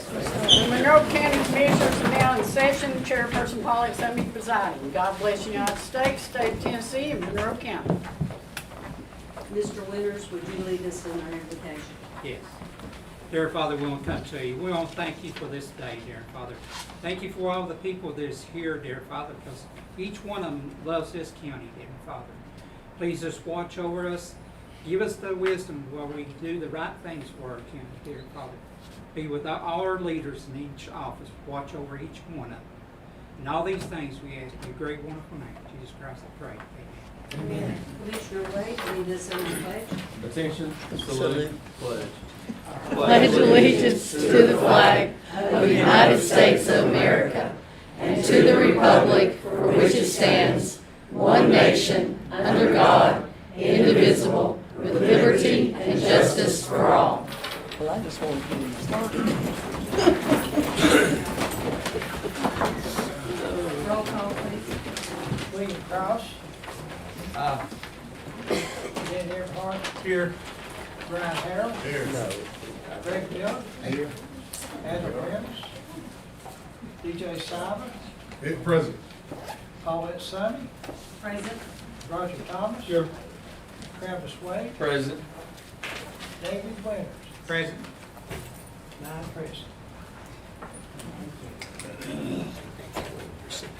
The Monroe County Commissioners are now in session. Chairperson Paulette Summey presiding. God bless the United States, state of Tennessee, and Monroe County. Mr. Winters, would you lead us in our invocation? Yes. Dear Father, we want to come to you. We want to thank you for this day, dear Father. Thank you for all the people that is here, dear Father, because each one of them loves this county, dear Father. Please just watch over us. Give us the wisdom where we do the right things for our county, dear Father. Be with all our leaders in each office. Watch over each one of them. And all these things we ask in your great, wonderful name. In Jesus Christ, I pray. Amen. Amen. Commissioner Wade, lead us in the pledge. Attention, salute, pledge. Pledge allegiance to the flag of the United States of America and to the republic for which it stands, one nation, under God, indivisible, with liberty and justice for all. Well, I just want to get him started. Roll call, please. William Kraus. Dan Earhart. Here. Brian Harrell. Here. No. Greg Miller. Here. Adam Reynolds. DJ Cyber. Here, present. Paulette Summey. Present. Roger Thomas. Here. Travis Wade. Present. David Winters. Present. 9 present.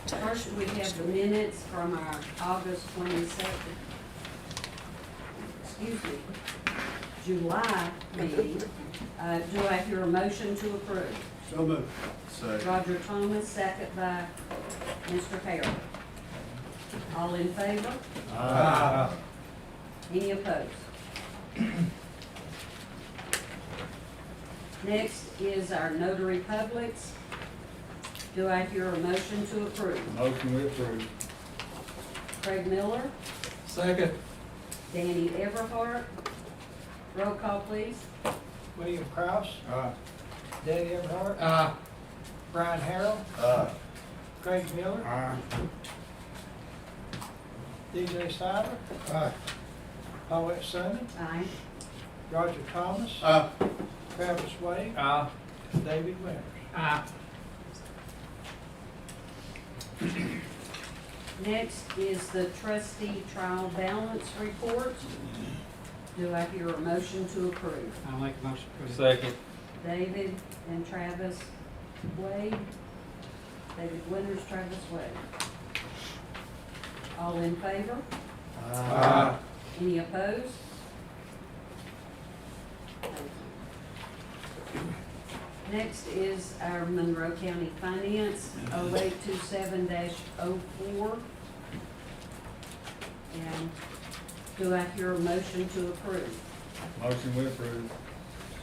First, we have the minutes from our August 22nd, July meeting. Do I hear a motion to approve? So moved. Second. Roger Thomas, second by Mr. Harrell. All in favor? Any opposed? Next is our notary publics. Do I hear a motion to approve? Motion we approve. Craig Miller, Second. Danny Everhart. Roll call, please. William Kraus. Danny Earhart. Aye. Brian Harrell. Aye. Greg Miller. Aye. DJ Cyber. Aye. Paulette Summey. Aye. Roger Thomas. Aye. Travis Wade. Aye. David Winters. Aye. Next is the trustee trial balance report. Do I hear a motion to approve? I'll make a motion to approve. Second. David and Travis Wade. David Winters, Travis Wade. All in favor? Aye. Any opposed? Next is our Monroe County Finance 0827-04. And do I hear a motion to approve? Motion we approve.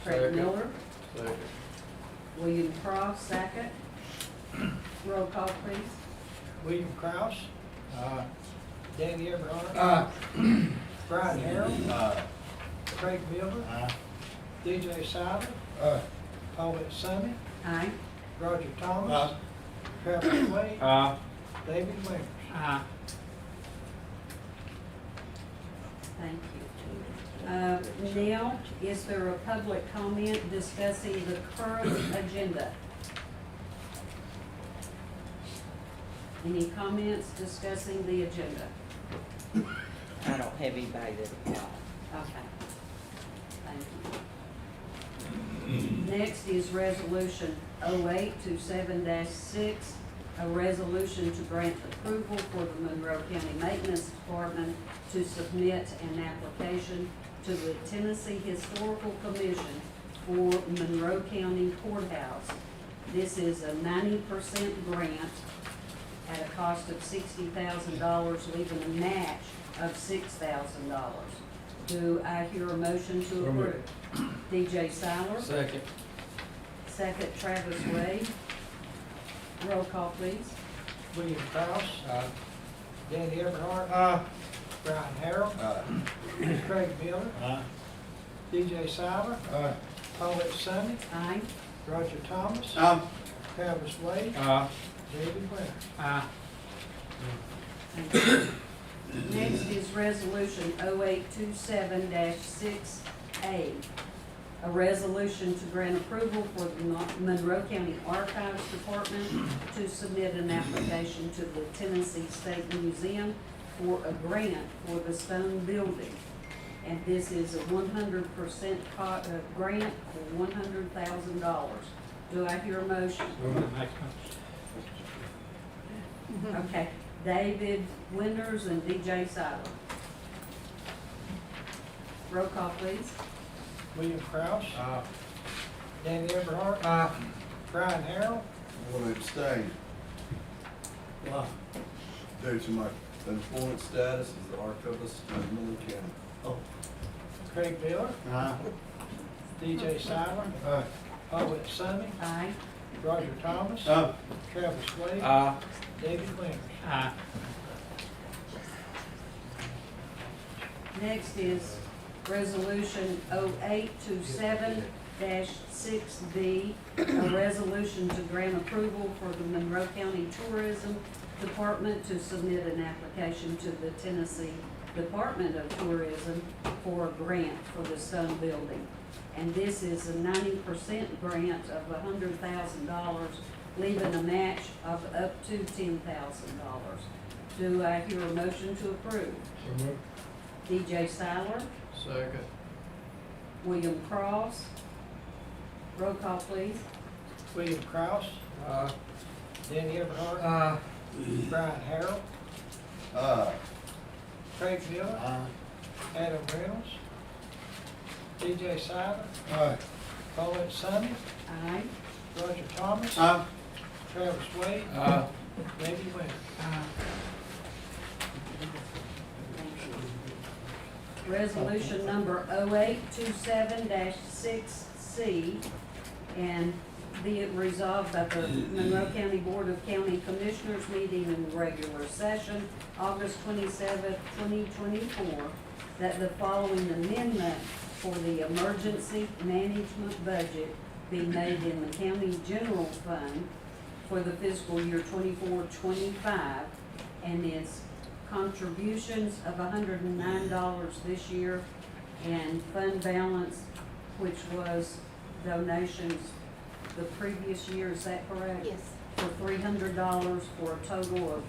Craig Second. Miller, Second. William Cross, second. Roll call, please. William Kraus. Danny Earhart. Aye. Brian Harrell. Aye. Craig Miller. Aye. DJ Cyber. Aye. Paulette Summey. Aye. Roger Thomas. Aye. Travis Wade. Aye. David Winters. Aye. Thank you. Now, is there a public comment discussing the current agenda? Any comments discussing the agenda? I don't have anybody that can. Okay. Thank you. Next is resolution 0827-6, a resolution to grant approval for the Monroe County Maintenance Department to submit an application to the Tennessee Historical Commission for Monroe County Courthouse. This is a 90% grant at a cost of $60,000, leaving a match of $6,000. Do I hear a motion to approve? DJ Siler, Second. second Travis Wade. Roll call, please. William Kraus. Danny Earhart. Brian Harrell. Craig Miller. Aye. DJ Cyber. Aye. Paulette Summey. Aye. Roger Thomas. Travis Wade. Aye. David Winters. Aye. Thank you. Next is resolution 0827-6A, a A resolution to grant approval for the Monroe County Archives Department to submit an application to the Tennessee State Museum for a grant for the stone building. And this is a 100% grant for $100,000. Do I hear a motion? Okay, David Winters and DJ Siler. Roll call, please. William Kraus. Danny Everhart. Brian Harrell. I want to abstain due to my employment status as the archivist of Miller County. Craig Miller. DJ Siler. Paulette Summey. Aye. Roger Thomas. Travis Wade. David Winters. Aye. Next is Resolution 0827-6B, a resolution to grant approval for the Monroe County Tourism Department to submit an application to the Tennessee Department of Tourism for a grant for the stone building. And this is a 90% grant of $100,000, leaving a match of up to $10,000. Do I hear a motion to approve? DJ Siler, Second. William Cross. roll call please. William Kraus. Danny Everhart. Brian Harrell. Craig Miller. Adam Reynolds. DJ Siler. Paulette Summey. Aye. Roger Thomas. Travis Wade. David Winters. Resolution number 0827-6C, and be it resolved by the Monroe County Board of County Commissioners meeting in regular session, August 27th, 2024, that the following amendment for the emergency management budget be made in the county general fund for the fiscal year 24-25, and it's contributions of $109 this year, and fund balance, which was donations the previous year, is that correct? Yes. For $300, for a total of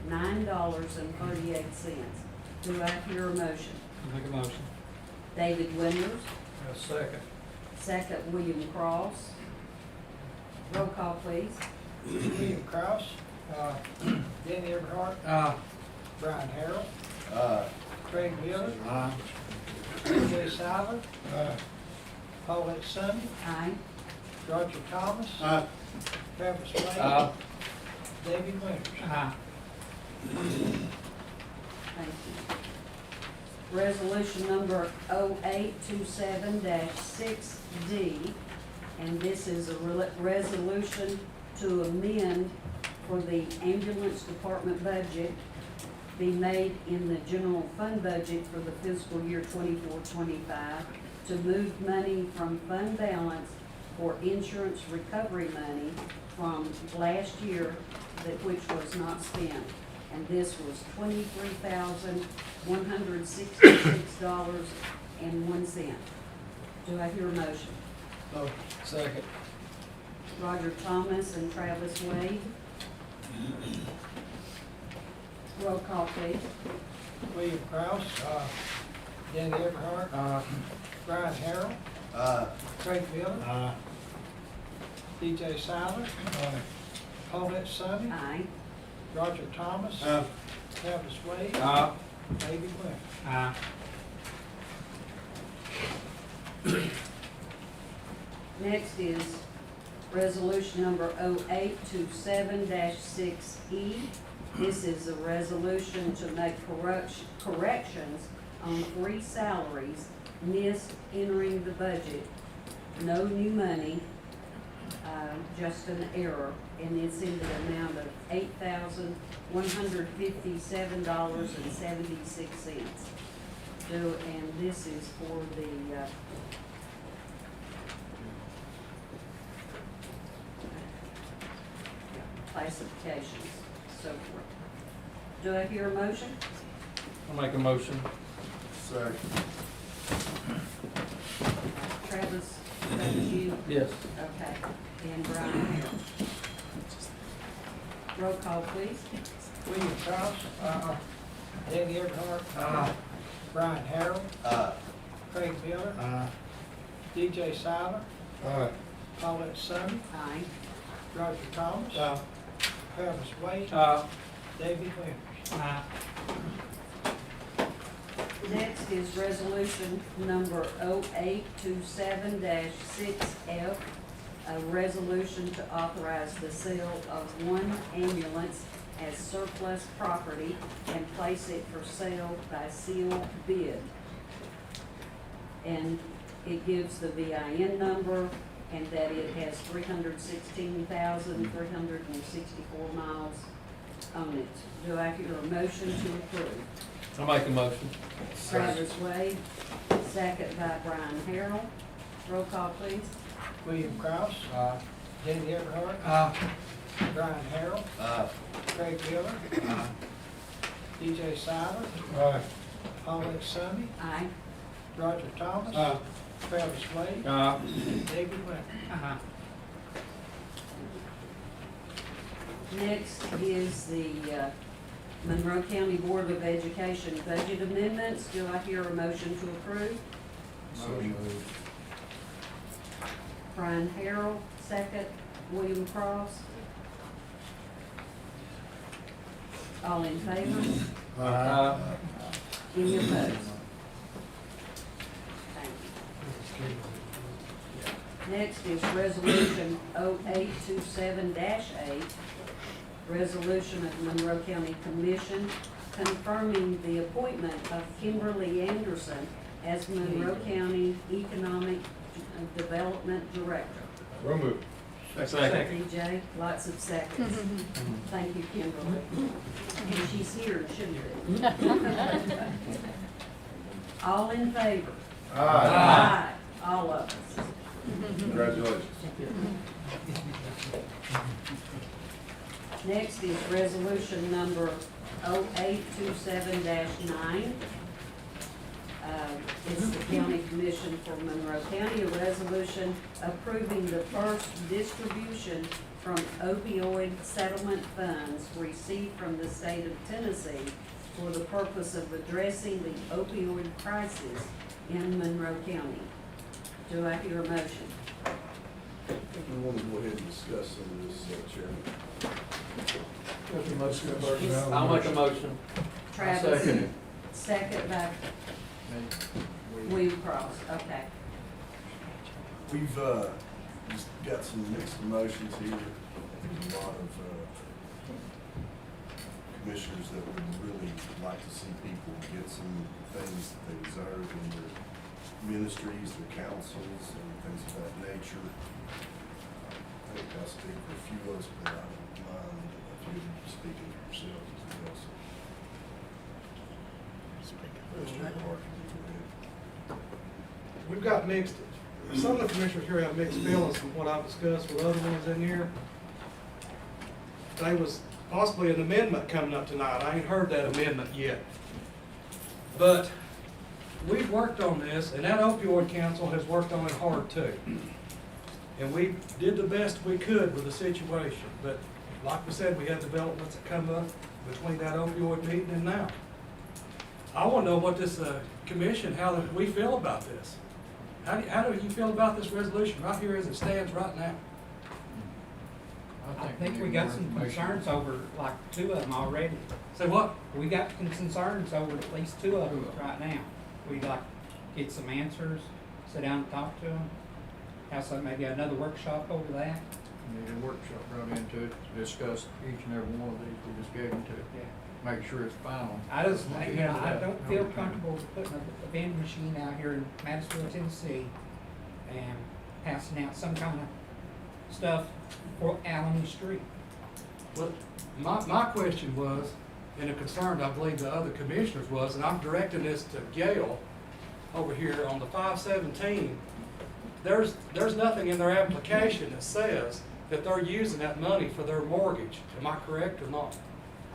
$409.38. Do I hear a motion? Make a motion. David Winters, Second. second William Cross. Roll call, please. William Kraus. Danny Everhart. Brian Harrell. Craig Miller. DJ Siler. Paulette Summey. Aye. Roger Thomas. Travis Wade. David Winters. Aye. Thank you. Resolution number 0827-6D, and this is a resolution to amend for the ambulance department budget be made in the general fund budget for the fiscal year 24-25 to move money from fund balance for insurance recovery money from last year which was not spent. And this was $23,166.01. Do I hear a motion? Second. Roger Thomas and Travis Wade. Roll call, please. William Kraus. Danny Everhart. Brian Harrell. Craig Miller. DJ Siler. Paulette Summey. Aye. Roger Thomas. Travis Wade. David Winters. Aye. Next is resolution number 0827-6E. This is a resolution to make corrections on 3 salaries missed entering the budget. No new money, just an error, and it's in the amount of $8,157.76. And this is for the classifications, so forth. Do I hear a motion? I'll make a motion. Second. Travis, that was you? Yes. Okay, and Brian Harrell. Roll call, please. William Kraus. Danny Everhart. Brian Harrell. Craig Miller. DJ Silent. Paulette Summey. Aye. Roger Thomas. Travis Wade. David Winters. Next is resolution number 0827-6F, a resolution to authorize the sale of one ambulance as surplus property and place it for sale by sealed bid. And it gives the VIN number and that it has 316,364 miles on it. Do I hear a motion to approve? I'll make a motion. Travis Wade, second by Brian Harrell. Roll call, please. William Kraus. Danny Everhart. Brian Harrell. Craig Miller. DJ Silent. Paulette Summey. Aye. Roger Thomas. Travis Wade. David Winters. Next is the Monroe County Board of Education budget amendments. Do I hear a motion to approve? So moved. Brian Harrell, second. William Cross. All in favor? Any opposed? Thank you. Next is resolution 0827-8, resolution of Monroe County Commission confirming the appointment of Kimberly Anderson as Monroe County Economic Development Director. So moved. DJ, lots of seconds. Thank you, Kimberly. And she's here, shouldn't be. All in favor? Aye. All of us. Congratulations. Next is resolution number 0827-9. It's the County Commission for Monroe County, a resolution approving the first distribution from opioid settlement funds received from the state of Tennessee for the purpose of addressing the opioid crisis in Monroe County. Do I hear a motion? We want to go ahead and discuss some of this, Chairman. I'll make a motion. Travis, Second it. second by William Cross, okay. We've just got some mixed emotions here. A lot of commissioners that would really like to see people get some things that they deserve in their ministries, their councils, and things of that nature. I think I'll speak for a few of us, but I don't mind if you're speaking for yourselves as well. So, Mr. Clark, you go ahead. We've got mixed, some of the commissioners here have mixed feelings from what I've discussed with other ones in here. There was possibly an amendment coming up tonight. I ain't heard that amendment yet. But we've worked on this, and that opioid council has worked on it hard too. And we did the best we could with the situation. But like we said, we had developments that come up between that opioid meeting and now. I want to know what this commission, how we feel about this. How do you feel about this resolution right here as it stands right now? I think we got some concerns over like two of them already. Say what? We got some concerns over at least two of them right now. We'd like to get some answers, sit down and talk to them, have some, maybe another workshop over that. Need a workshop brought into it to discuss each and every one of these we just gave them to. Yeah. Make sure it's final. I just, I don't feel comfortable putting a vending machine out here in Madisonville, Tennessee, and passing out some kind of stuff for out on the street. Well, my question was, and a concern I believe the other commissioners was, and I'm directing this to Gail over here on the 517. There's nothing in their application that says that they're using that money for their mortgage. Am I correct or not?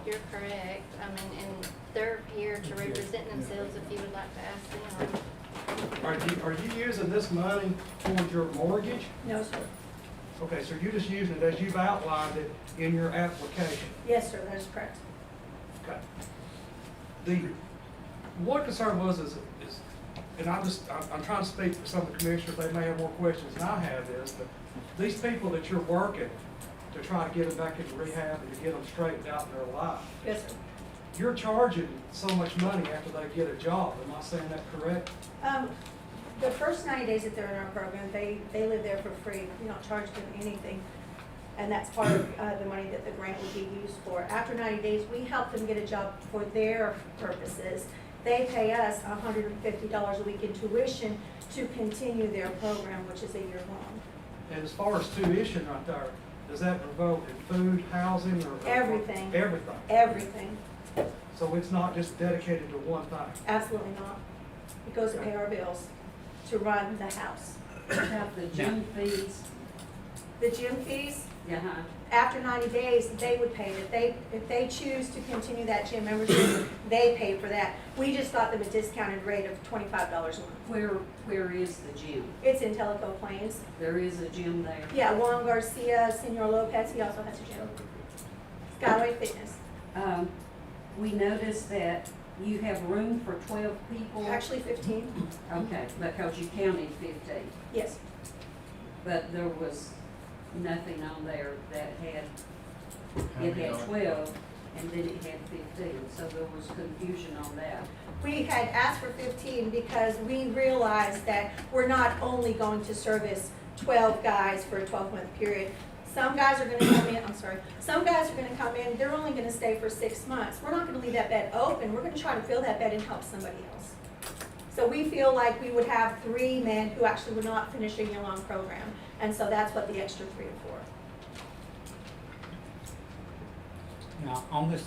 You're correct. I mean, and they're here to represent themselves if you would like to ask them. Are you using this money towards your mortgage? No, sir. Okay, so you're just using it as you've outlined it in your application? Yes, sir, that is correct. Okay. The, one concern was is, and I'm trying to speak for some of the commissioners, they may have more questions than I have is, but these people that you're working to try to get them back into rehab and to get them straightened out in their life, Yes, sir. you're charging so much money after they get a job, am I saying that correct? The first 90 days that they're in our program, they live there for free. We don't charge them anything. And that's part of the money that the grant would be used for. After 90 days, we help them get a job for their purposes. They pay us $150 a week in tuition to continue their program, which is a year long. And as far as tuition right there, does that involve in food, housing, or? Everything. Everything? Everything. So it's not just dedicated to one thing? Absolutely not. It goes to pay our bills, to run the house. About the gym fees, The gym fees, uh-huh, after 90 days, they would pay it. If they choose to continue that gym membership, they pay for that. We just got them a discounted rate of $25 a month. where is the gym? It's in Tellico Plains. There is a gym there? Yeah, Juan Garcia, Senor Lopez, he also has a gym. Skyway Fitness. We noticed that you have room for 12 people. Actually 15, Okay, because you counted 15, yes. but there was nothing on there that had, How it many had are- 12, and then it had 15, so there was confusion on that. We had asked for 15 because we realized that we're not only going to service 12 guys for a 12-month period. Some guys are gonna come in, some guys are gonna come in, they're only gonna stay for 6 months. We're not gonna leave that bed open, we're gonna try to fill that bed and help somebody else. So we feel like we would have 3 men who actually would not finish a year-long program. And so that's what the extra 3 are for. Now, on this,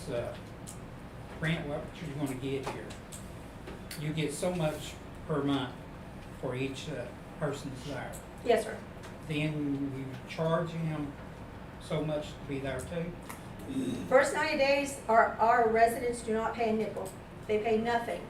grant, what you're gonna get here, you get so much per month for each, person's there. Yes, sir. Then you charge him so much to be there too? First 90 days, our residents do not pay a nickel. They pay nothing.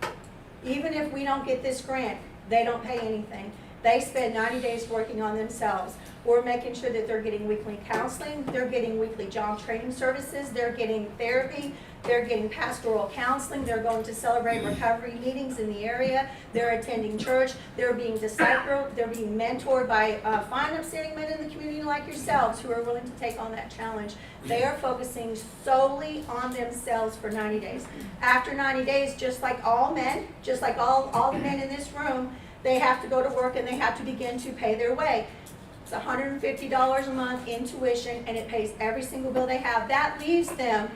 Even if we don't get this grant, they don't pay anything. They spend 90 days working on themselves. We're making sure that they're getting weekly counseling, they're getting weekly job training services, they're getting therapy, they're getting pastoral counseling, they're going to Celebrate Recovery meetings in the area, they're attending church, they're being discipled, they're being mentored by fine upstanding men in the community like yourselves who are willing to take on that challenge. They are focusing solely on themselves for 90 days. After 90 days, just like all men, just like all the men in this room, they have to go to work and they have to begin to pay their way. It's $150 a month in tuition, and it pays every single bill they have. That leaves them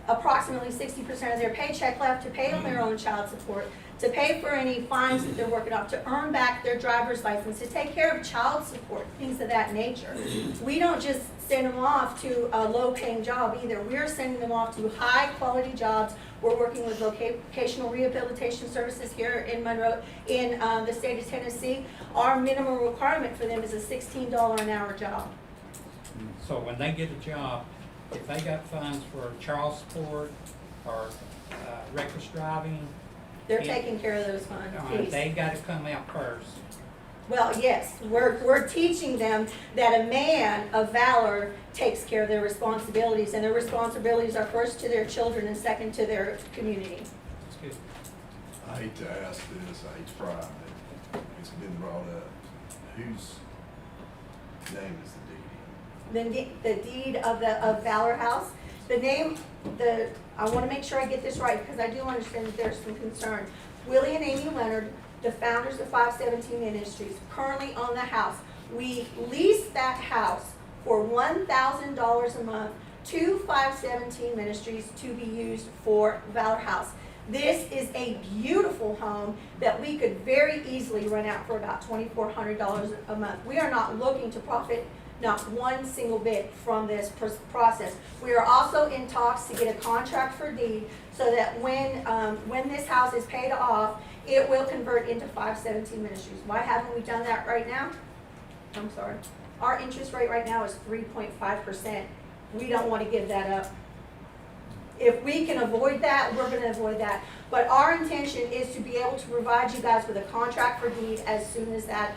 approximately 60% of their paycheck left to pay on their own child support, to pay for any fines that they're working off, to earn back their driver's license, to take care of child support, things of that nature. We don't just send them off to a low-paying job either. We're sending them off to high-quality jobs. We're working with vocational rehabilitation services here in Monroe, in the state of Tennessee. Our minimum requirement for them is a $16 an hour job. So when they get a job, if they got funds for child support or, reckless driving, They're Yeah. taking care of those funds. they gotta come out first. Well, yes, we're teaching them that a man of valor takes care of their responsibilities, and their responsibilities are first to their children and second to their community. That's good. I hate to ask this, I hate to pry, but it's been brought up. Whose name is the deed? The deed of Valor House, the name, I wanna make sure I get this right, because I do understand that there's some concern. Willie and Amy Leonard, the founders of 517 Ministries, currently own the house. We lease that house for $1,000 a month to 517 Ministries to be used for Valor House. This is a beautiful home that we could very easily rent out for about $2,400 a month. We are not looking to profit not one single bit from this process. We are also in talks to get a contract for deed so that when this house is paid off, it will convert into 517 Ministries. Why haven't we done that right now? I'm sorry. Our interest rate right now is 3.5%. We don't want to give that up. If we can avoid that, we're gonna avoid that. But our intention is to be able to provide you guys with a contract for deed as soon as that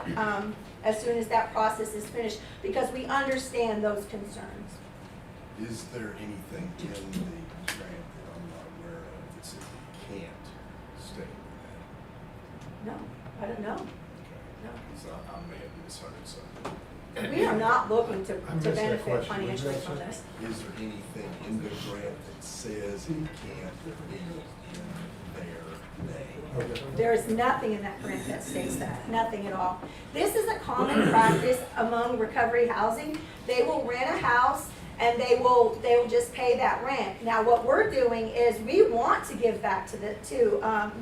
process is finished, because we understand those concerns. Is there anything in the grant that I'm not aware of that says we can't stay with No, I don't know. that? Okay. Because I may have misheard something. We are not looking to I missed that benefit question. financially Was that from so? this. Is there anything in the grant that says it can't be in their name? Okay. There is nothing in that grant that states that, nothing at all. This is a common practice among recovery housing. They will rent a house and they will just pay that rent. Now, what we're doing is we want to give back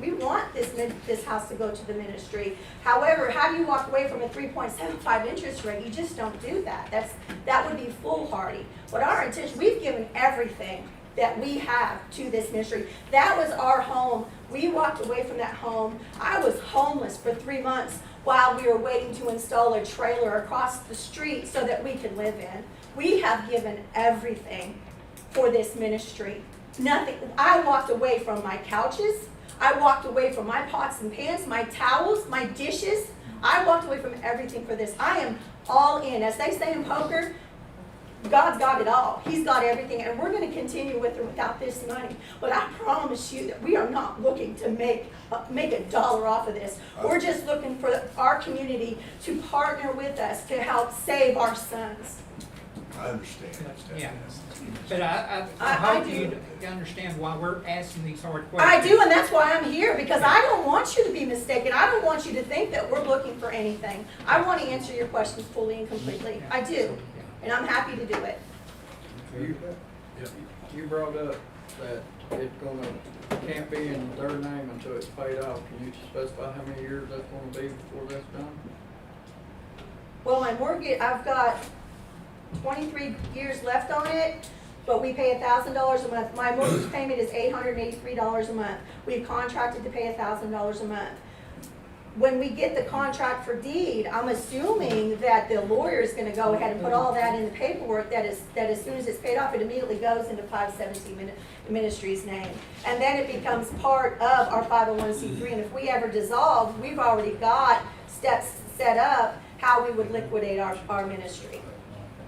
we want this house to go to the ministry. However, how do you walk away from a 3.75 interest rate? You just don't do that. That would be foolhardy. But our intention, we've given everything that we have to this ministry. That was our home. We walked away from that home. I was homeless for 3 months while we were waiting to install a trailer across the street so that we could live in. We have given everything for this ministry. Nothing. I walked away from my couches. I walked away from my pots and pans, my towels, my dishes. I walked away from everything for this. I am all in. As they say in poker, God's got it all. He's got everything, and we're going to continue with or without this money. But I promise you that we are not looking to make a dollar off of this. We're just looking for our community to partner with us to help save our sons. I understand. Yeah. But I I hope do. you understand why we're asking these hard I questions. do, and that's why I'm here, because I don't want you to be mistaken. I don't want you to think that we're looking for anything. I want to answer your questions fully and completely. I do, and I'm happy to do it. You brought up that can't be in their name until it's paid off. Can you specify how many years that's gonna be before that's done? Well, my mortgage, I've got 23 years left on it, but we pay $1,000 a month. My mortgage payment is $883 a month. We've contracted to pay $1,000 a month. When we get the contract for deed, I'm assuming that the lawyer is gonna go ahead and put all that in the paperwork, that as soon as it's paid off, it immediately goes into 517 Ministries' name. And then it becomes part of our 501c3, and if we ever dissolve, we've already got steps set up how we would liquidate our ministry.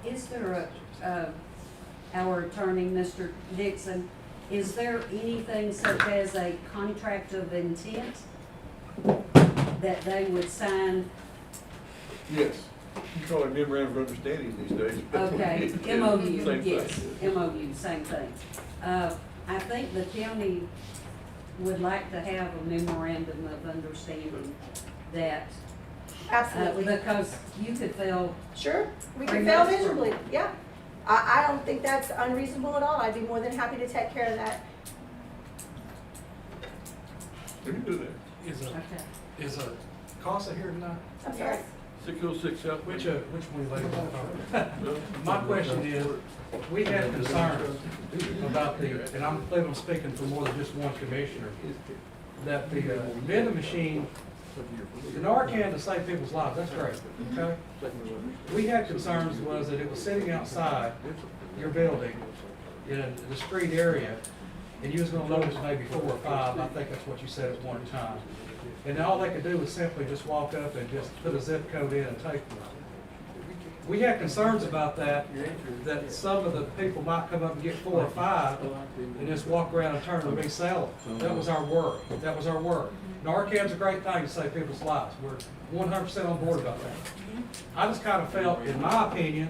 Is there our attorney, Mr. Dixon, is there anything such as a contract of intent that they would sign? Yes, you call it memorandum of understanding these days. Okay, Yeah, MOU, same yes, thing. MOU, same thing. I think the county would like to have a memorandum of understanding that, Absolutely. because you could feel, Sure, we can 3 fail months from- miserably, yeah. I don't think that's unreasonable at all. I'd be more than happy to take care of that. We can do that. okay. Is a CASA here tonight? I'm sorry. 606 South. Which one ladies want to talk about? My question is, we had concerns about and I believe I'm speaking for more than just one commissioner, that the vending machine, the Narcan to save people's lives, that's great, okay? We had concerns was that it was sitting outside your building in a discreet area, and you was gonna notice maybe 4 or 5, I think that's what you said at one time. And all they could do was simply just walk up and just put a zip code in and take them. We had concerns about that some of the people might come up and get 4 or 5 and just walk around and turn and resell them. That was our worry. That was our worry. Narcan's a great thing to save people's lives. We're 100% on board about that. I just kind of felt, in my opinion,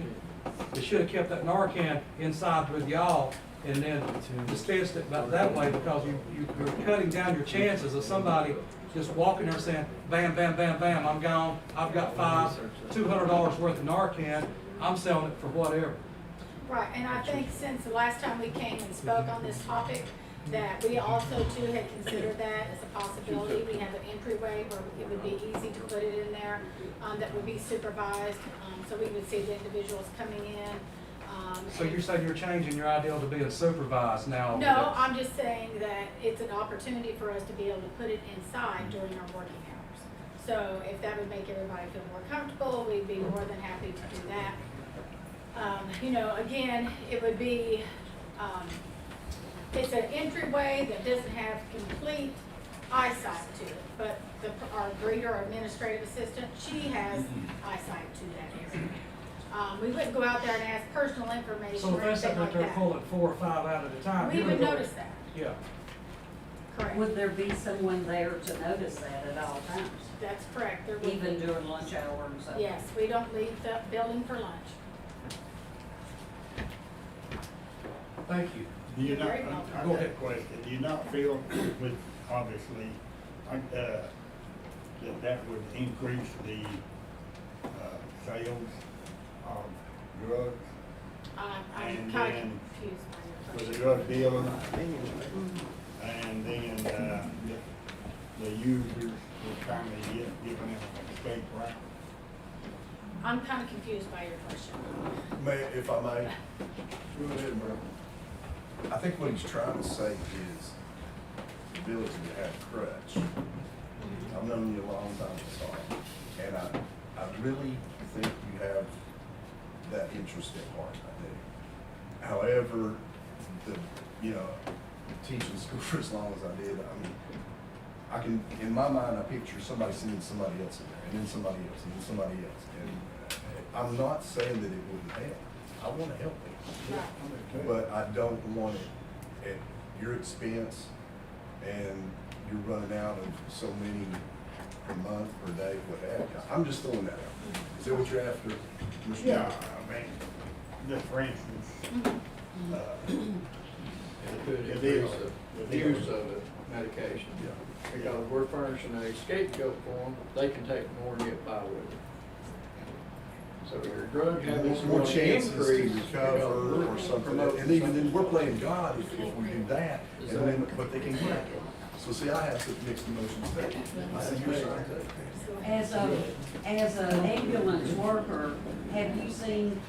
they should have kept that Narcan inside with y'all and then dispensed it that way, because you're cutting down your chances of somebody just walking there saying, bam, bam, bam, bam, I'm gone, I've got $200 worth of Narcan, I'm selling it for whatever. Right, and I think since the last time we came and spoke on this topic, that we also too had considered that as a possibility. We have an entryway where it would be easy to put it in there, that would be supervised, so we would see the individuals coming in. So you're saying you're changing your ideal to being supervised now? No, I'm just saying that it's an opportunity for us to be able to put it inside during our working hours. So if that would make everybody feel more comfortable, we'd be more than happy to do that. You know, again, it would be, It's an entryway that doesn't have complete eyesight to it, but our greeter, our administrative assistant, she has eyesight to that area. We wouldn't go out there and ask personal information So or if that's anything something like that they're that. pulling 4 or 5 out at a time. We you would know- notice that, Yeah. correct. Would there be someone there to notice that at all times, That's correct. There would even be. during lunch hour and so? Yes, we don't leave the building for lunch. Thank you. Do you You're not, very welcome. I got a question, do you not feel with, obviously, that would increase the, sales of drugs I'm And kind of then confused by for your the question. drug dealing? And then, the users were kind of giving them a escape route? I'm kind of confused by your question. May, if I may, go ahead, Merle. I think what he's trying to say is the ability to have a crutch. I've known you a long time, Saul, and I really think you have that interest at heart, I do. However, teaching school for as long as I did, I can, in my mind, I picture somebody sending somebody else in there, and then somebody else, and then somebody else. And I'm not saying that it wouldn't help. I want to help people. But I don't want it at your expense, and you're running out of so many per month, per day, what have you. I'm just throwing that out. Is that what you're after, Mr. Yeah, Jones? I mean, just for instance, It could It increase is. the use of the medication. Because we're furnishing a scapegoat for them, they can take more and get by with it. So your drug habits More will chances to increase. recover or something, and even then, we're playing God if we do that, and then, but they can get it. So see, I have to mix emotions there. I see your side too. As an ambulance worker, have you seen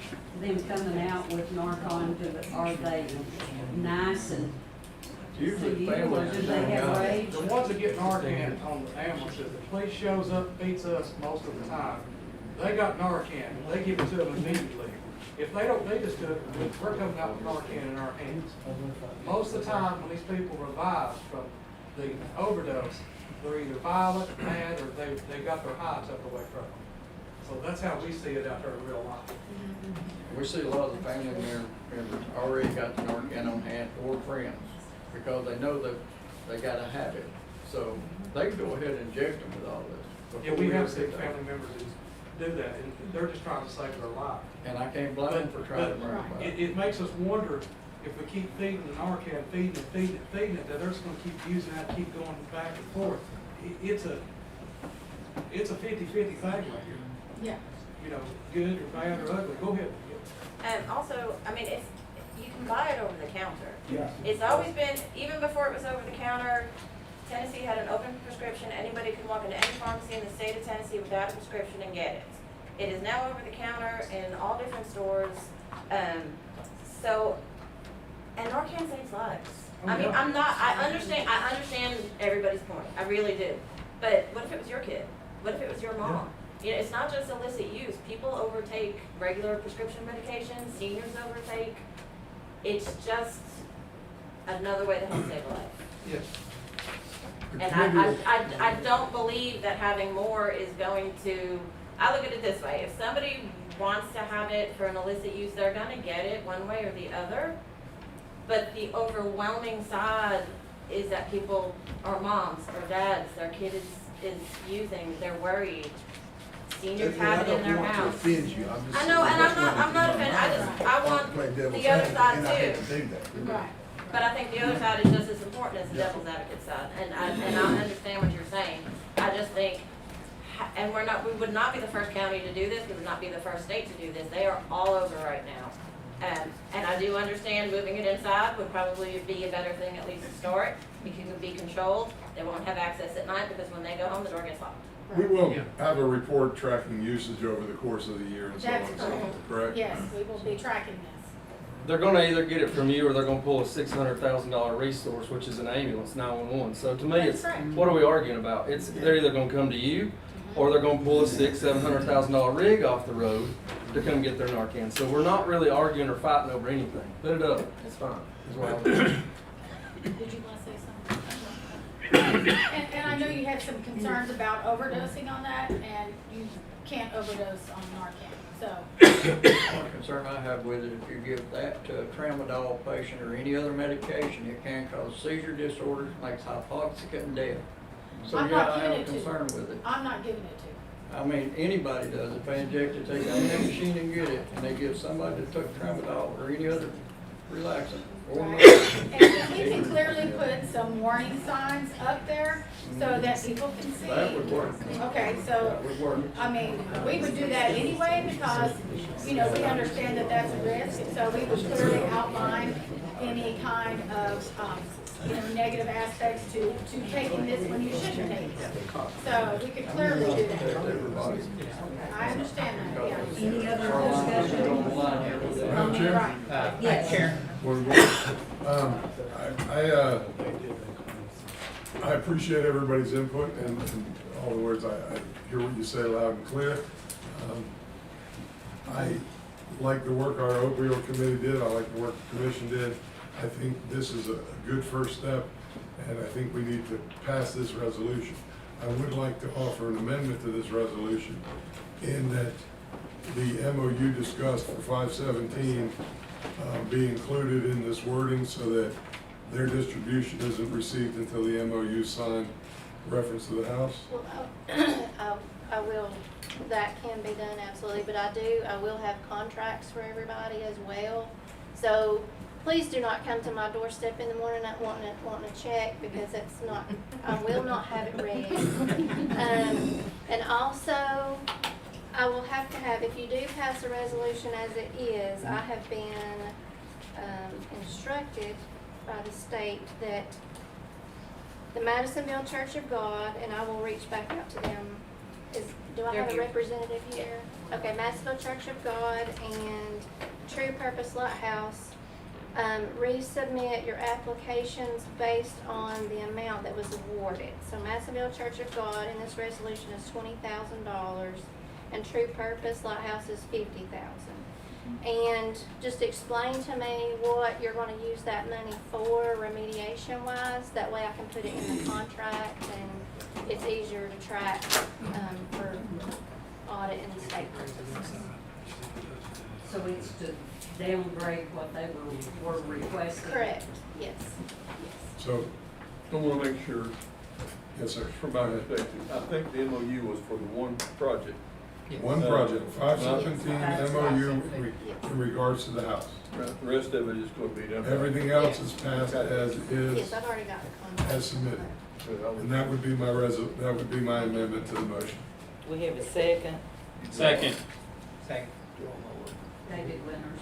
them coming out with Narcan? Are they nice and Usually to you, families. or do they have rage? The ones that get Narcan on the ambulances, the police shows up, beats us most of the time. They got Narcan, they give it to them immediately. If they don't need us to, we're coming out with Narcan in our hands. Most of the time, when these people revive from the overdose, they're either violent, mad, or they got their high took away from them. So that's how we see it out there in real life. We see a lot of the family members already got the Narcan on hand or friends, because they know that they got a habit. So they can go ahead and inject them with all this. Yeah, we have seen family members who do that, and they're just trying to save their life. And I can't blame them for trying to bring them up. It makes us wonder if we keep feeding the Narcan, feeding it, that they're just gonna keep using that, keep going back and forth. It's a 50-50 thing right here. Yeah. You know, good or bad or ugly, go ahead. And also, I mean, you can buy it over the counter. Yeah. It's always been, even before it was over the counter, Tennessee had an open prescription. Anybody could walk into any pharmacy in the state of Tennessee without a prescription and get it. It is now over the counter in all different stores. And Narcan saves lives. I mean, I understand everybody's point. I really do. But what if it was your kid? What if it was your mom? You know, it's not just illicit use. People overtake regular prescription medications, seniors overtake. It's just another way to help save a life. Yes. And I don't believe that having more is going to, I look at it this way, if somebody wants to have it for an illicit use, they're gonna get it one way or the other. But the overwhelming side is that people, or moms, or dads, their kid is using, they're worried. Seniors have it in their house. I don't want to offend you, I'm just. I know, and I'm not offended, I want Play devil's the other advocate, side and I hate too. to do that. Right. But I think the other side is just as important as the devil's advocate side, and I understand what you're saying. I just think, and we would not be the first county to do this, we would not be the first state to do this, they are all over right now. And I do understand moving it inside would probably be a better thing, at least to start. If you can be controlled, they won't have access at night, because when they go home, the door gets locked. We will Yeah. have a report tracking usage over the course of the year and so on That's and so forth, correct? Yes, we will be tracking this. They're gonna either get it from you or they're gonna pull a $600,000 resource, which is an ambulance, 911. So to me, it's, That's correct. what are we arguing about? They're either gonna come to you or they're gonna pull a $700,000 rig off the road to come get their Narcan. So we're not really arguing or fighting over anything. Put it up, it's fine, is what I would say. Did you want to say something? And I know you had some concerns about overdosing on that, and you can't overdose on Narcan, so. One concern I have with it, if you give that to a tramadol patient or any other medication, it can cause seizure disorders, makes hypoxic and death. So I'm yeah, not I have a giving it to concern with it. I'm not giving it to. I mean, anybody does. If they inject it, they go in that machine and get it, and they give somebody that took tramadol or any other relaxant. Or Right. And we can clearly put some warning signs up there so that people can see. That would work. Okay, That so, would work. I mean, we would do that anyway because, you know, we understand that that's a risk. So we would clearly outline any kind of, you know, negative aspects to taking this when you shouldn't take it. So we could clearly do that. Everybody. I understand that, yeah. Any other discussion? Madam Chair? Right. Yes. I appreciate everybody's input and all the words. I hear what you say loud and clear. I like the work our opioid committee did. I like the work the commission did. I think this is a good first step, and I think we need to pass this resolution. I would like to offer an amendment to this resolution in that the MOU discussed for 517 be included in this wording so that their distribution isn't received until the MOU signed, reference to the House. Well, I will, that can be done, absolutely, but I will have contracts for everybody as well. So please do not come to my doorstep in the morning not wanting a check, because it's not, I will not have it read. And also, I will have to have, if you do pass a resolution as it is, I have been instructed by the state that the Madisonville Church of God, and I will reach back out to them, do I have a representative here? Okay, Madisonville Church of God and True Purpose Lighthouse, resubmit your applications based on the amount that was awarded. So Madisonville Church of God in this resolution is $20,000, and True Purpose Lighthouse is $50,000. And just explain to me what you're going to use that money for remediation wise. That way I can put it in the contract and it's easier to track for audit and state purposes. So it's to downgrade what they were requesting? Correct, yes. So, I want to make sure, yes, sir. From my perspective, I think the MOU was for the one project. One project, 517 MOU in regards to the House. Right, the rest of it is going to be done. Everything else is passed as is, Yes, I've already got the contract. as submitted. And that would be my that would be my amendment to the motion. We have a second. Second. Second. David Winters.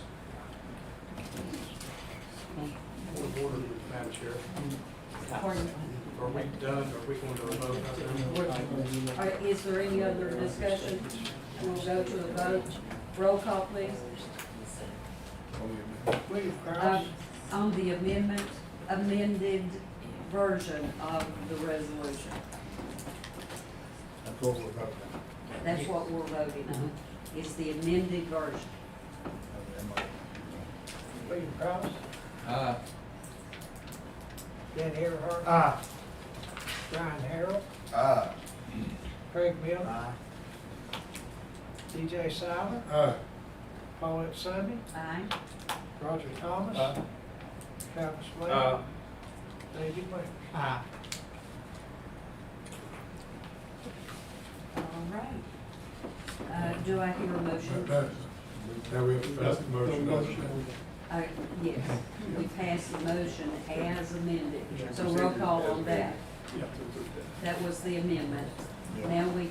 Madam Chair, Pardon? are we done? Are we going to vote? All right, is there any other discussion? We'll go to a vote. Roll call, please. William Kraus? On the amended version of the resolution. That's what we're voting on. That's what we're voting on, is the amended version. William Kraus? Aye. Dan Earhart? Aye. Brian Harrell? Aye. Craig Miller? DJ Simon? Aye. Paulette Summey? Aye. Roger Thomas? Travis Wade? David Winters? Aye. All right. Do I hear a motion? Now we have to pass the motion. Yes, we passed the motion as amended, so roll call on that. That was the amendment. Now we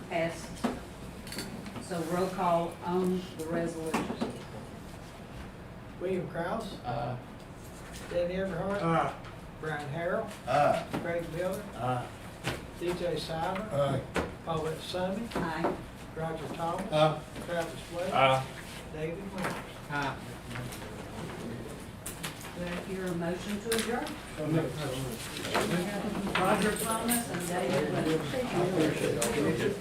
passed, so roll call on the resolution. William Kraus? Aye. Dan Earhart? Brian Harrell? Aye. Craig Miller? DJ Simon? Aye. Paulette Summey? Aye. Roger Thomas? Travis Wade? David Winters? Aye. Do I hear a motion to adjourn? Roger Thomas and David Winters.